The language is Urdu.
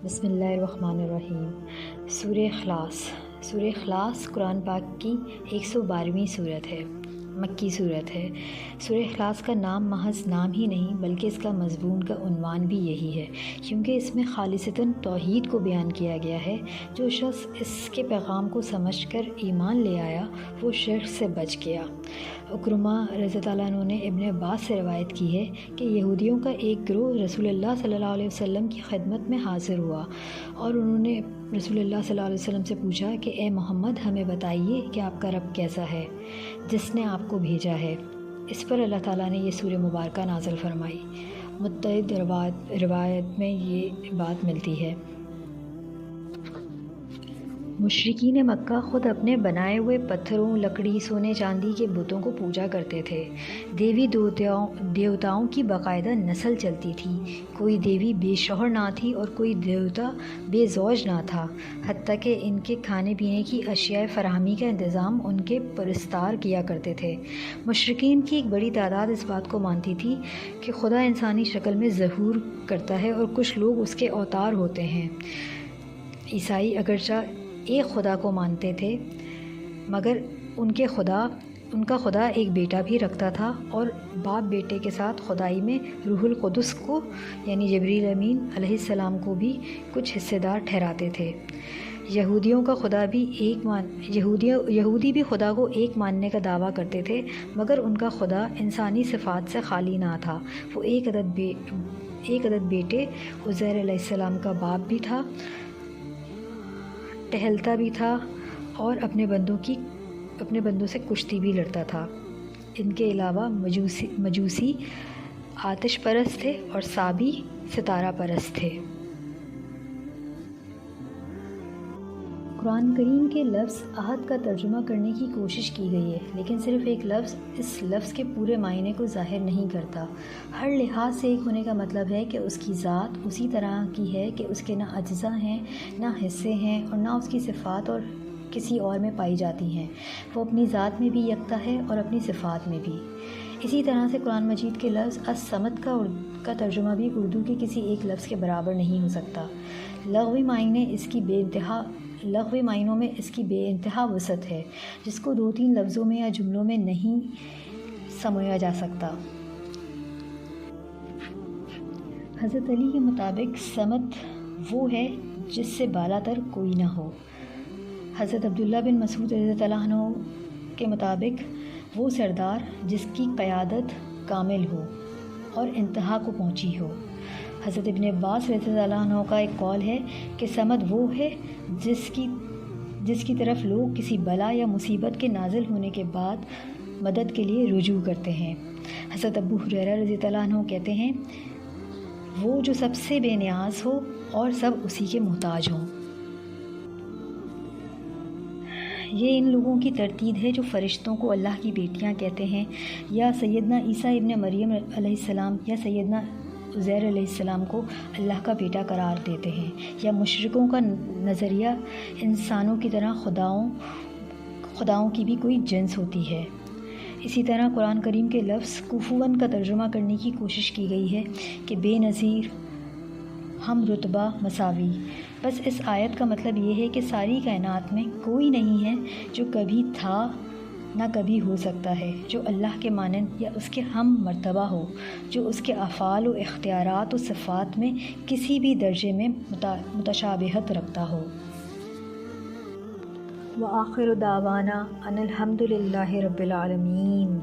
بسم اللہ الرحمن الرحیم۔ سورہ اخلاص قرآن پاک کی 112ویں صورت ہے، مکی صورت ہے۔ سورہ اخلاص کا نام محض نام ہی نہیں بلکہ اس کا مضمون کا عنوان بھی یہی ہے، کیونکہ اس میں خالصتاً توحید کو بیان کیا گیا ہے۔ جو شخص اس کے پیغام کو سمجھ کر ایمان لے آیا وہ شرک سے بچ گیا۔ عکرمہ رضی اللہ عنہ نے ابن عباس سے روایت کی ہے کہ یہودیوں کا ایک گروہ رسول اللہ صلی اللہ علیہ وسلم کی خدمت میں حاضر ہوا اور انہوں نے رسول اللہ صلی اللہ علیہ وسلم سے پوچھا کہ اے محمد، ہمیں بتائیے کہ آپ کا رب کیسا ہے جس نے آپ کو بھیجا ہے۔ اس پر اللہ تعالیٰ نے یہ سورہ مبارکہ نازل فرمائی۔ متعدد روایت میں یہ بات ملتی ہے۔ مشرکین مکہ خود اپنے بنائے ہوئے پتھروں، لکڑی، سونے چاندی کے بتوں کو پوجا کرتے تھے۔ دیوی دیوتاؤں کی باقاعدہ نسل چلتی تھی۔ کوئی دیوی بے شوہر نہ تھی اور کوئی دیوتا بے زوج نہ تھا، حتیٰ کہ ان کے کھانے پینے کی اشیاء فراہمی کا انتظام ان کے پرستار کیا کرتے تھے۔ مشرکین کی ایک بڑی تعداد اس بات کو مانتی تھی کہ خدا انسانی شکل میں ظہور کرتا ہے اور کچھ لوگ اس کے اوتار ہوتے ہیں۔ عیسائی اگرچہ ایک خدا کو مانتے تھے مگر ان کا خدا ایک بیٹا بھی رکھتا تھا اور باپ بیٹے کے ساتھ خدائی میں روح القدس کو یعنی جبریل امین علیہ السلام کو بھی کچھ حصے دار ٹھہراتے تھے۔ یہودی بھی خدا کو ایک ماننے کا دعویٰ کرتے تھے مگر ان کا خدا انسانی صفات سے خالی نہ تھا۔ وہ ایک عدد بیٹے عزیر علیہ السلام کا باپ بھی تھا، ٹہلتا بھی تھا اور اپنے بندوں سے کشتی بھی لڑتا تھا۔ ان کے علاوہ مجوسی آتش پرست تھے اور صابی ستارہ پرست تھے۔ قرآن کریم کے لفظ عہد کا ترجمہ کرنے کی کوشش کی گئی ہے، لیکن صرف ایک لفظ اس لفظ کے پورے معنی کو ظاہر نہیں کرتا۔ ہر لحاظ سے ایک ہونے کا مطلب ہے کہ اس کی ذات اسی طرح کی ہے کہ اس کے نہ اجزاء ہیں، نہ حصے ہیں اور نہ اس کی صفات اور کسی اور میں پائی جاتی ہیں۔ وہ اپنی ذات میں بھی یکتا ہے اور اپنی صفات میں بھی۔ اسی طرح سے قرآن مجید کے لفظ الصمد کا ترجمہ بھی اردو کے کسی ایک لفظ کے برابر نہیں ہو سکتا۔ لغوی معنوں میں اس کی بے انتہا وسعت ہے، جس کو 2-3 لفظوں میں یا جملوں میں نہیں سمویا جا سکتا۔ حضرت علی کے مطابق صمد وہ ہے جس سے بالا تر کوئی نہ ہو۔ حضرت عبداللہ بن مسعود رضی اللہ عنہ کے مطابق وہ سردار جس کی قیادت کامل ہو اور انتہا کو پہنچی ہو۔ حضرت ابن عباس رضی اللہ عنہ کا ایک قول ہے کہ صمد وہ ہے جس کی طرف لوگ کسی بلا یا مصیبت کے نازل ہونے کے بعد مدد کے لیے رجوع کرتے ہیں۔ حضرت ابو ہریرہ رضی اللہ عنہ کہتے ہیں وہ جو سب سے بے نیاز ہو اور سب اسی کے محتاج ہوں۔ یہ ان لوگوں کی ترتیب ہے جو فرشتوں کو اللہ کی بیٹیاں کہتے ہیں، یا سیدنا عیسیٰ ابن مریم علیہ السلام یا سیدنا عزیر علیہ السلام کو اللہ کا بیٹا قرار دیتے ہیں، یا مشرکوں کا نظریہ انسانوں کی طرح خداؤں کی بھی کوئی جنس ہوتی ہے۔ اسی طرح قرآن کریم کے لفظ کفواً کا ترجمہ کرنے کی کوشش کی گئی ہے کہ بے نظیر، ہم رتبہ، مساوی۔ بس اس آیت کا مطلب یہ ہے کہ ساری کائنات میں کوئی نہیں ہے جو کبھی تھا نہ کبھی ہو سکتا ہے جو اللہ کے مانند یا اس کے ہم مرتبہ ہو، جو اس کے افعال و اختیارات و صفات میں کسی بھی درجے میں متشابہت رکھتا ہو۔ وآخر دعوانا ان الحمد للہ رب العالمین۔